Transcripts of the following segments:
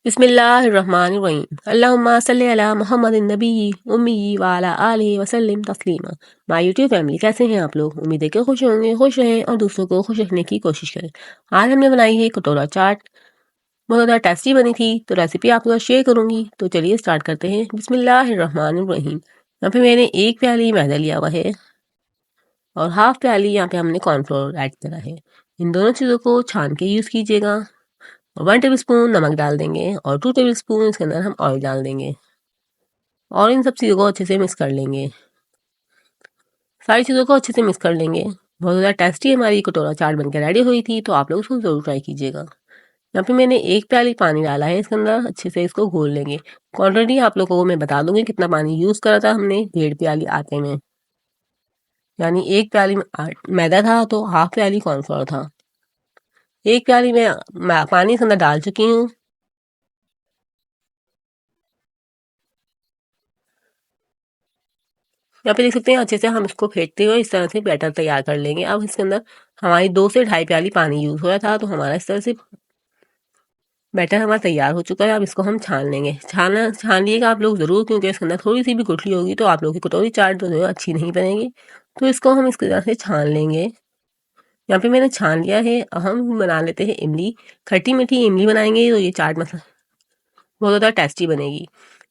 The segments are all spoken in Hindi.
बिस्मिल्लाहिर्रहमानिर्रहीम। अल्लाहुम्मा सल्ली अला मुहम्मदिन नबी उम्मी व अला आलिहि वसल्लिम तस्लीमा। माय यूट्यूब फैमिली, कैसे हैं आप लोग? उम्मीद है कि खुश होंगे, खुश रहें और दूसरों को खुश रखने की कोशिश करें। आज हमने बनाई है कटोरा चाट। बहुत ज़्यादा टेस्टी बनी थी, तो रेसिपी आपके साथ शेयर करूंगी। तो चलिए स्टार्ट करते हैं। बिस्मिल्लाहिर्रहमानिर्रहीम। यहाँ पे मैंने 1 प्याली मैदा लिया हुआ है और हाफ प्याली यहाँ पे हमने कॉर्नफ्लोर ऐड करा है। इन दोनों चीज़ों को छान के यूज़ कीजिएगा। 1 टेबल स्पून नमक डाल देंगे और 2 टेबल स्पून इसके अंदर हम ऑयल डाल देंगे और इन सब चीज़ों को अच्छे से मिक्स कर लेंगे। सारी चीज़ों को अच्छे से मिक्स कर लेंगे। बहुत ज़्यादा टेस्टी हमारी कटोरा चाट बनकर रेडी हुई थी, तो आप लोग उसको ज़रूर ट्राई कीजिएगा। यहाँ पे मैंने 1 प्याली पानी डाला है इसके अंदर। अच्छे से इसको घोल लेंगे। क्वांटिटी आप लोगों को मैं बता दूंगी कितना पानी यूज़ करा था हमने। 1.5 प्याली आटे में, यानी 1 प्याली मैदा था तो हाफ प्याली कॉर्नफ्लोर था। 1 प्याली मैं पानी इसके अंदर डाल चुकी हूँ। यहाँ पे देख सकते हैं अच्छे से हम इसको फेंटते हुए इस तरह से बैटर तैयार कर लेंगे। अब इसके अंदर हमारी 2 से 2.5 प्याली पानी यूज़ हुआ था, तो हमारा इस तरह से बैटर हमारा तैयार हो चुका है। अब इसको हम छान लेंगे। छान लिएगा आप लोग ज़रूर, क्योंकि इसके अंदर थोड़ी सी भी गुठली होगी तो आप लोग की कटोरी चाट जो है अच्छी नहीं बनेगी। तो इसको हम इस तरह से छान लेंगे। यहाँ पे मैंने छान लिया है। अब हम बना लेते हैं इमली। खट्टी मीठी इमली बनाएंगे तो ये चाट मसाला बहुत ज़्यादा टेस्टी बनेगी।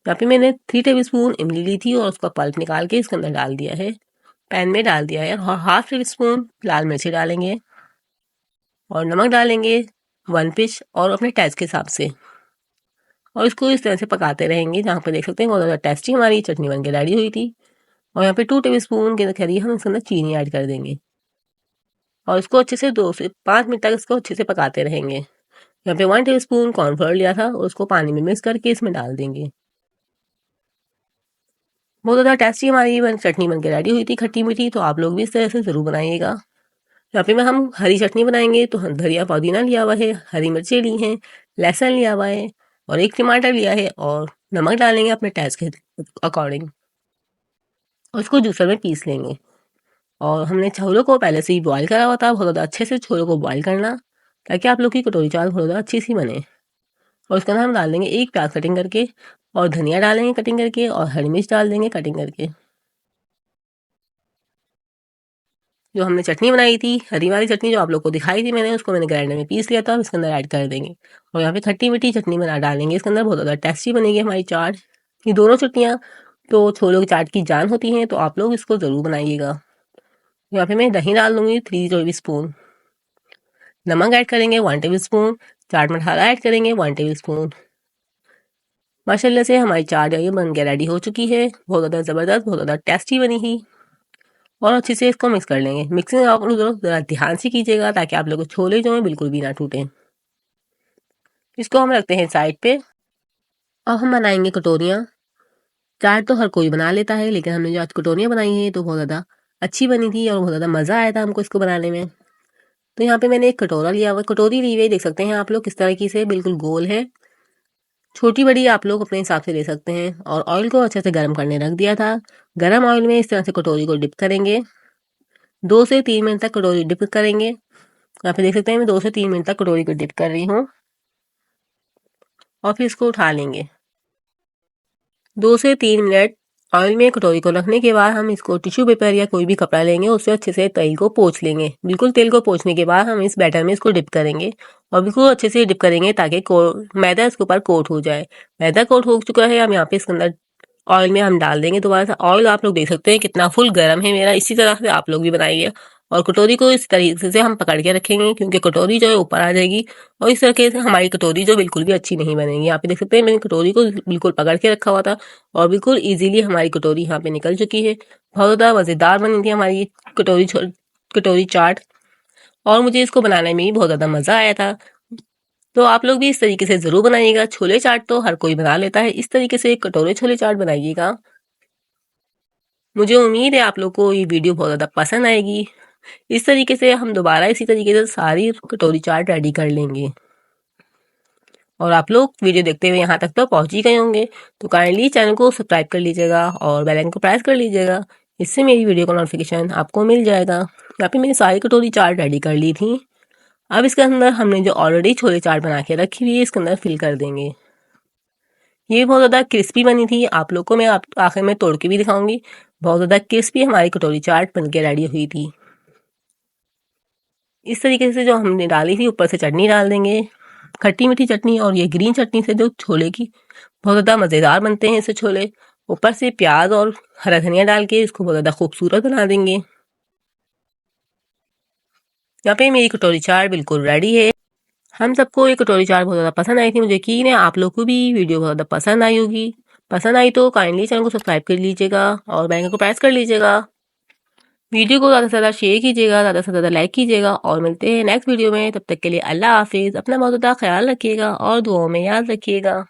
यहाँ पे मैंने 3 टेबल स्पून इमली ली थी और उसका पल्प निकाल के इसके अंदर डाल दिया है। पैन में डाल दिया है और हाफ टेबल स्पून लाल मिर्ची डालेंगे और नमक डालेंगे 1 पिंच और अपने टेस्ट के हिसाब से, और इसको इस तरह से पकाते रहेंगे। जहाँ पे देख सकते हैं बहुत ज़्यादा टेस्टी हमारी चटनी बन के रेडी हुई थी। और यहाँ पे 2 टेबल स्पून के करीब हम इसके अंदर चीनी ऐड कर देंगे और इसको अच्छे से 2 से 5 मिनट तक इसको अच्छे से पकाते रहेंगे। यहाँ पे 1 टेबल स्पून कॉर्नफ्लोर लिया था और उसको पानी में मिक्स करके इसमें डाल देंगे। बहुत ज़्यादा टेस्टी हमारी चटनी बन के रेडी हुई थी, खट्टी मीठी। तो आप लोग भी इस तरह से ज़रूर बनाइएगा। यहाँ पे हम हरी चटनी बनाएंगे तो धनिया पुदीना लिया हुआ है, हरी मिर्चें ली हैं, लहसुन लिया हुआ है और 1 टमाटर लिया है और नमक डालेंगे अपने टेस्ट के अकॉर्डिंग और इसको जूसर में पीस लेंगे। और हमने छोलों को पहले से ही बॉईल करा हुआ था। बहुत ज़्यादा अच्छे से छोलों को बॉईल करना, ताकि आप लोग की कटोरी चाट बहुत ज़्यादा अच्छी सी बने। और उसके अंदर हम डाल देंगे 1 प्याज कटिंग करके और धनिया डालेंगे कटिंग करके और हरी मिर्च डाल देंगे कटिंग करके। जो हमने चटनी बनाई थी, हरी वाली चटनी जो आप लोग को दिखाई थी मैंने, उसको मैंने ग्राइंडर में पीस लिया था। अब इसके अंदर ऐड कर देंगे और यहाँ पे खट्टी मीठी चटनी बना डालेंगे इसके अंदर। बहुत ज़्यादा टेस्टी बनेगी हमारी चाट। ये दोनों चटनियाँ तो छोलों की चाट की जान होती हैं, तो आप लोग इसको ज़रूर बनाइएगा। यहाँ पे मैं दही डाल दूँगी 3 टेबल स्पून, नमक ऐड करेंगे 1 table spoon, chaat masala add करेंगे 1 टेबल स्पून। माशाल्लाह से हमारी चाट ये बन के रेडी हो चुकी है। बहुत ज़्यादा ज़बरदस्त, बहुत ज़्यादा टेस्टी बनी थी। और अच्छे से इसको मिक्स कर लेंगे। मिक्सिंग आप लोग ज़रा ध्यान से कीजिएगा, ताकि आप लोग छोले जो हैं बिल्कुल भी ना टूटें। इसको हम रखते हैं साइड पे। अब हम बनाएंगे कटोरियाँ। चाट तो हर कोई बना लेता है, लेकिन हमने जो आज कटोरियाँ बनाई हैं तो बहुत ज़्यादा अच्छी बनी थी और बहुत ज़्यादा मज़ा आया था हमको इसको बनाने में। तो यहाँ पे मैंने एक कटोरा लिया हुआ, कटोरी ली हुई, देख सकते हैं आप लोग किस तरीके से बिल्कुल गोल है। छोटी बड़ी आप लोग अपने हिसाब से ले सकते हैं। और ऑयल को अच्छे से गर्म करने रख दिया था। गर्म ऑयल में इस तरह से कटोरी को डिप करेंगे। 2 से 3 मिनट तक कटोरी डिप करेंगे। यहाँ पे देख सकते हैं मैं 2 से 3 मिनट तक कटोरी को डिप कर रही हूँ और फिर इसको उठा लेंगे। 2 से 3 मिनट ऑयल में कटोरी को रखने के बाद हम इसको टिश्यू पेपर या कोई भी कपड़ा लेंगे, उससे अच्छे से तेल को पोंछ लेंगे। बिल्कुल तेल को पोंछने के बाद हम इस बैटर में इसको डिप करेंगे और बिल्कुल अच्छे से डिप करेंगे, ताकि मैदा इसके ऊपर कोट हो जाए। मैदा कोट हो चुका है। अब यहाँ पे इसके अंदर ऑयल में हम डाल देंगे दोबारा से। ऑयल आप लोग देख सकते हैं कितना फुल गर्म है मेरा। इसी तरह से आप लोग भी बनाइए और कटोरी को इस तरीके से हम पकड़ के रखेंगे, क्योंकि कटोरी जो है ऊपर आ जाएगी और इस तरीके से हमारी कटोरी जो बिल्कुल भी अच्छी नहीं बनेगी। यहाँ पे देख सकते हैं मैंने कटोरी को बिल्कुल पकड़ के रखा हुआ था और बिल्कुल इजीली हमारी कटोरी यहाँ पे निकल चुकी है। बहुत ज़्यादा मज़ेदार बनी थी हमारी कटोरी चाट और मुझे इसको बनाने में भी बहुत ज़्यादा मज़ा आया था। तो आप लोग भी इस तरीके से ज़रूर बनाइएगा। छोले चाट तो हर कोई बना लेता है, इस तरीके से कटोरे छोले चाट बनाइएगा। मुझे उम्मीद है आप लोग को ये वीडियो बहुत ज़्यादा पसंद आएगी। इस तरीके से हम दोबारा इसी तरीके से सारी कटोरी चाट रेडी कर लेंगे। और आप लोग वीडियो देखते हुए यहाँ तक तो पहुँच ही गए होंगे, तो काइंडली चैनल को सब्सक्राइब कर लीजिएगा और बेल आइकन को प्रेस कर लीजिएगा। इससे मेरी वीडियो का नोटिफिकेशन आपको मिल जाएगा। यहाँ पे मैंने सारी कटोरी चाट रेडी कर ली थी। अब इसके अंदर हमने जो ऑलरेडी छोले चाट बना के रखी हुई है, इसके अंदर फिल कर देंगे। ये बहुत ज़्यादा क्रिस्पी बनी थी। आप लोग को मैं आखिर में तोड़ के भी दिखाऊंगी। बहुत ज़्यादा क्रिस्पी हमारी कटोरी चाट बन के रेडी हुई थी। इस तरीके से जो हमने डाली थी, ऊपर से चटनी डाल देंगे, खट्टी मीठी चटनी। और ये ग्रीन चटनी से जो छोले की बहुत ज़्यादा मज़ेदार बनते हैं इससे छोले। ऊपर से प्याज और हरा धनिया डाल के इसको बहुत ज़्यादा खूबसूरत बना देंगे। यहाँ पे मेरी कटोरी चाट बिल्कुल रेडी है। हम सबको ये कटोरी चाट बहुत ज़्यादा पसंद आई थी। मुझे यकीन है आप लोग को भी वीडियो बहुत ज़्यादा पसंद आई होगी। पसंद आई तो काइंडली चैनल को सब्सक्राइब कर लीजिएगा और बेल आइकन को प्रेस कर लीजिएगा। वीडियो को ज़्यादा से ज़्यादा शेयर कीजिएगा, ज़्यादा से ज़्यादा लाइक कीजिएगा। और मिलते हैं नेक्स्ट वीडियो में। तब तक के लिए अल्लाह हाफिज़। अपना बहुत ज़्यादा ख्याल रखिएगा और दुआओं में याद रखिएगा।